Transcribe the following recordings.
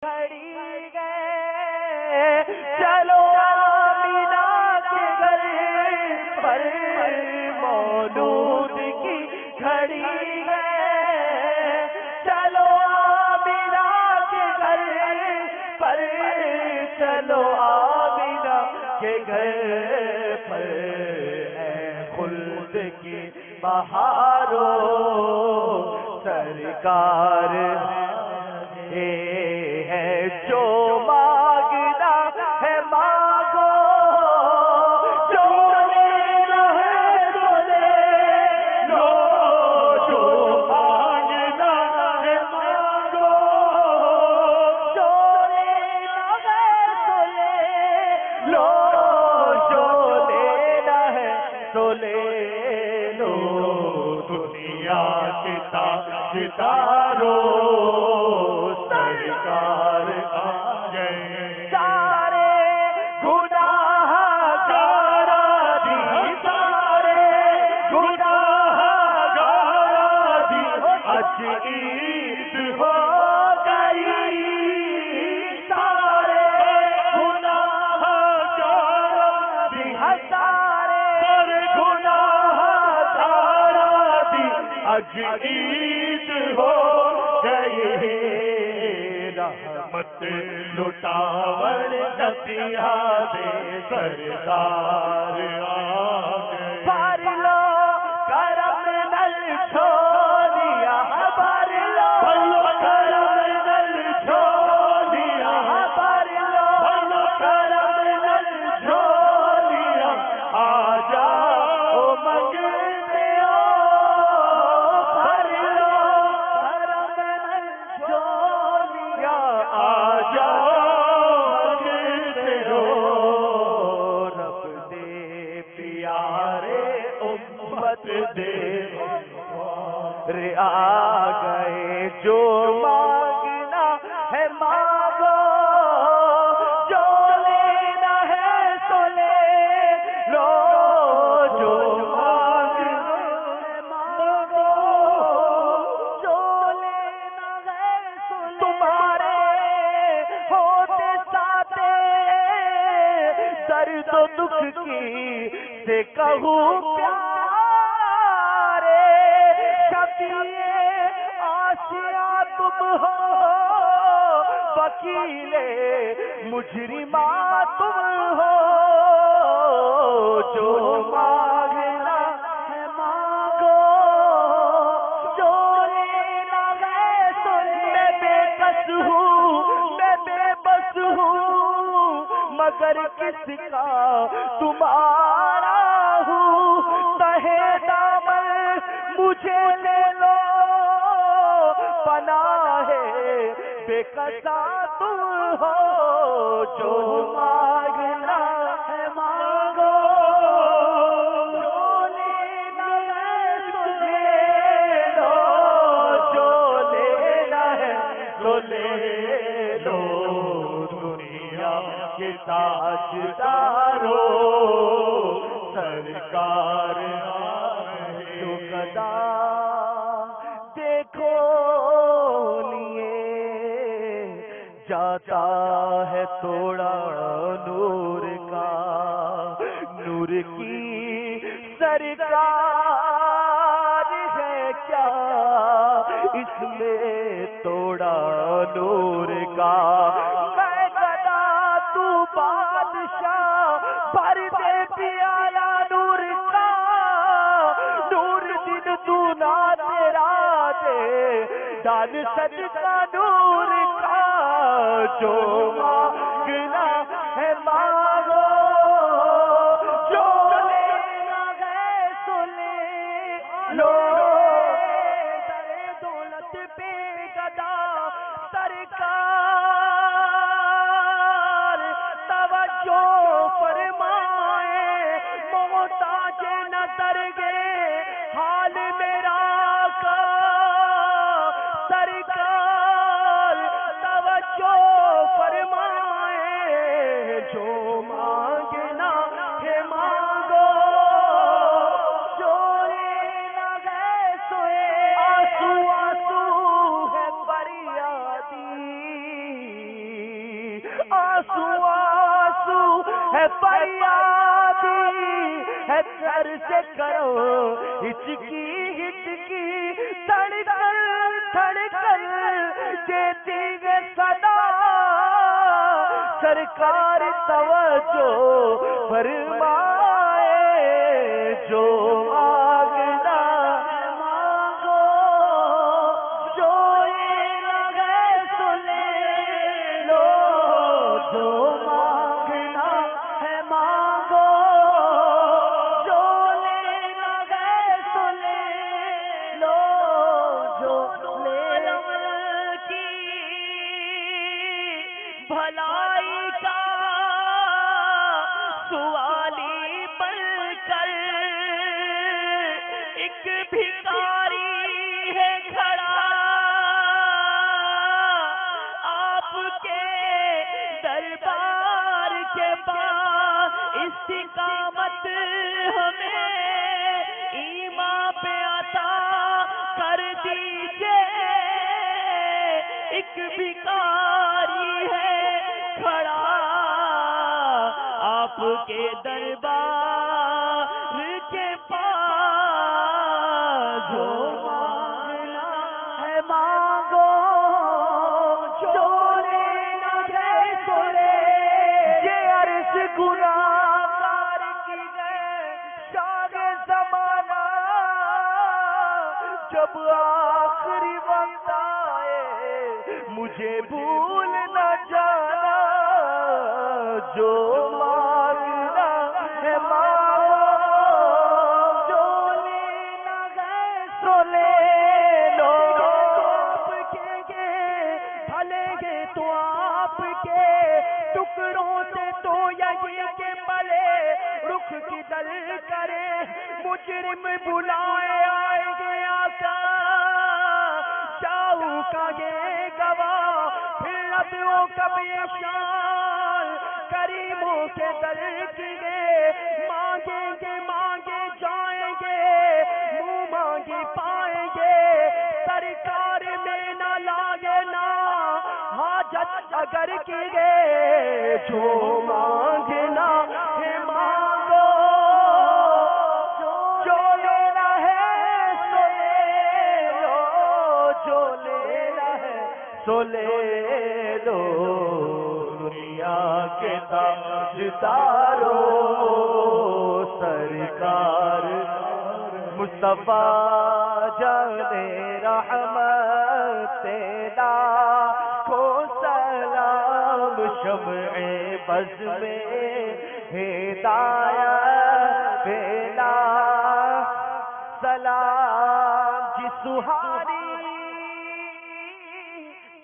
گھڑی گئے چلو آمینہ کے گھر پر مولود کی گھڑی گئے چلو آمینہ کے گھر پر چلو آمینہ کے گھر پر اے خلد کی بہاروں سرکار ہے جو مانگنا ہے مانگو جو لینا ہے تو لے لو جو مانگنا ہے مانگو جو لینا ہے تو لے لو جو لینا ہے تو لے لو دنیا کے تاجداروں سرکار آ گئے سارے گناہ گارا دی سارے گناہ گارا دی اج عید ہو گئی سارے گناہ گارا دی سارے گناہ گارا دی اج عید ہو گئی رحمت لٹاور نبیا دے سردار آ گئے بھر لو کرم نل چھوڑیا بھر لو کرم نل چھوڑیا بھر لو کرم نل چھوڑیا آ جاؤ منگتے ہو بھر لو کرم نل چھوڑیا آ جاؤ منگتے ہو رب دے پیارے امت دے رے آ گئے جو مانگنا ہے مانگو جو لینا ہے تو لے لو جو مانگنا ہے مانگو جو لینا ہے تو تمہارے ہوتے ساتے درد و دکھ کی سے کہوں پیارے شفیع آسیا تم ہو وکیل مجرمہ تم ہو جو مانگنا ہے مانگو جو لینا ہے تو میں بے کس ہوں میں بے بس ہوں مگر کس کا تمہارا ہوں تہے دامن مجھے لے لو پناہ بے کسا تم ہو جو مانگنا ہے مانگو جو لینا ہے تو لے لو جو لینا ہے تو لے لو دنیا کے تاجداروں سرکار جو قدا دیکھو لیے جاتا ہے توڑا نور کا نور کی سرکار ہے کیا اس میں توڑا نور کا میں گدا تو بادشاہ بھر دے پیالہ نور کا نور دن دونا تیرا دے دان صدقہ نور کا جو مانگنا ہے مانگو جو لینا ہے سو لے لو در دولت پہ گدا سرکار توجہ فرمائے محتاج نظر گے حال میرا کا سرکار توجہ فرمائے جو مانگنا ہے مانگو جو لینا ہے سوئے آنسو آنسو ہے فریادی آنسو آنسو ہے فریادی ہے در سے کرو ہچکی ہچکی دھڑکن دھڑکن دیتی ہے صدا سرکار توجہ فرمائے جو مانگنا مانگو جو یہ لگے سو لے لو جو مانگنا ہے مانگو جو لینا ہے سو لے لو جو عالم کی بھلائی کا سوالی بن کر ایک بھکاری ہے کھڑا آپ کے دربار کے پاس استقامت ہمیں ایمان پہ عطا کر دیجئے ایک بھکاری ہے کھڑا آپ کے دربار کے پاس جو مانگنا ہے مانگو جو لینا ہے سو لے یہ عرض گناہگار کی گئے شان زمانہ جب آخری وقت آئے مجھے بھول نہ جانا جو مانگنا ہے مانگو جو لینا ہے سو لے لو آپ کے بھلے گے تو آپ کے ٹکڑوں سے تو یہی کے پلے رخ کی دل کرے مجرم بلائے آئے گے آقا جاؤ کا یہ گواہ پھر لبوں کب یہ شان کریموں کے در کیے مانگیں گے مانگے جائیں گے منہ مانگی پائیں گے سرکار میں نہ لائے نا حاجت اگر کیے جو مانگنا ہے مانگو جو لینا ہے سو لے لو جو لینا ہے سو لے لو دنیا کے تاجدارو سرکار مصطفیٰ جانے رحمت تیرا کو سلام شمع بز میں ہدایت تیرا سلام جی سہاری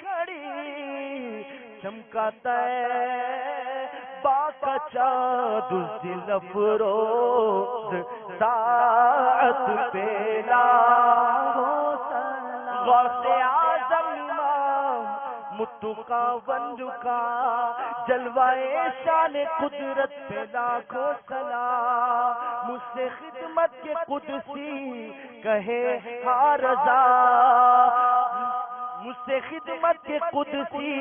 کھڑی چمکاتا ہے باقا چاند دل افروز ساعت پیلا غوث اعظم امام متقا ونجکا جلوائے شان قدرت پہ لاکھوں سلام مجھ سے خدمت کے قدسی کہے ہاں رضا مجھ سے خدمت کے قدسی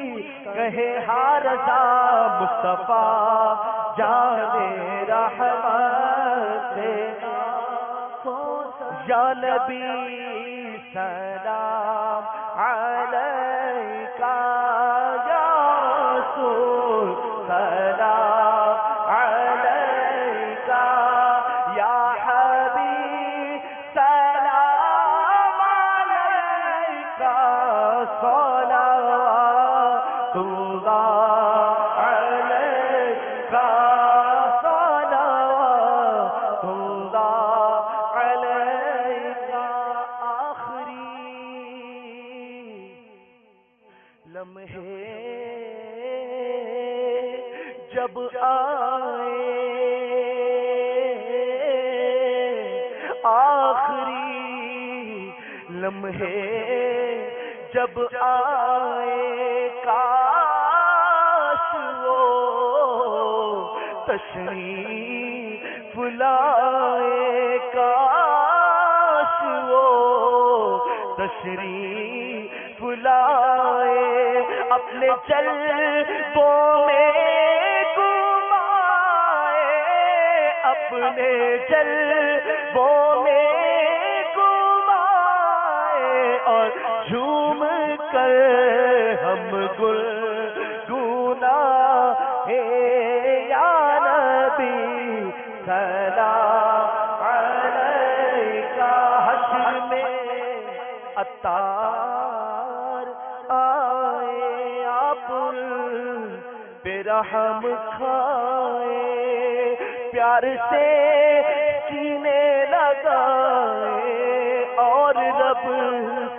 کہے ہاں رضا مصطفیٰ جانے رحمت یا نبی سلام علیکہ یا رسول سلام علیکہ یا حبیب سلام علیکہ صلوات اللہ علیکہ صلوات اللہ علیکہ آخری لمحے جب آئے آخری لمحے جب آئے کاش وہ تشریف لائے کاش وہ تشریف لائے اپنے جلووں میں اپنے جلووں میں گمائے اور جھوم کر ہم گل گونا ہے یا نبی سلام علیکہ حشر میں عطار آئے آپ پہ رحم کھائے پیار سے سینے لگائے اور رب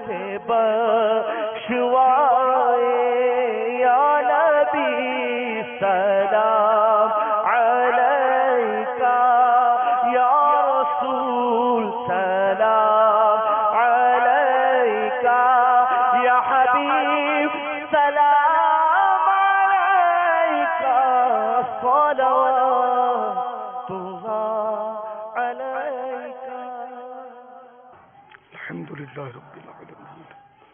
سے بخشوائے یا نبی سلام علیکہ یا رسول سلام علیکہ یا حبیب سلام علیکہ صلوات اللہ علیکہ. الحمد للہ رب العالمین.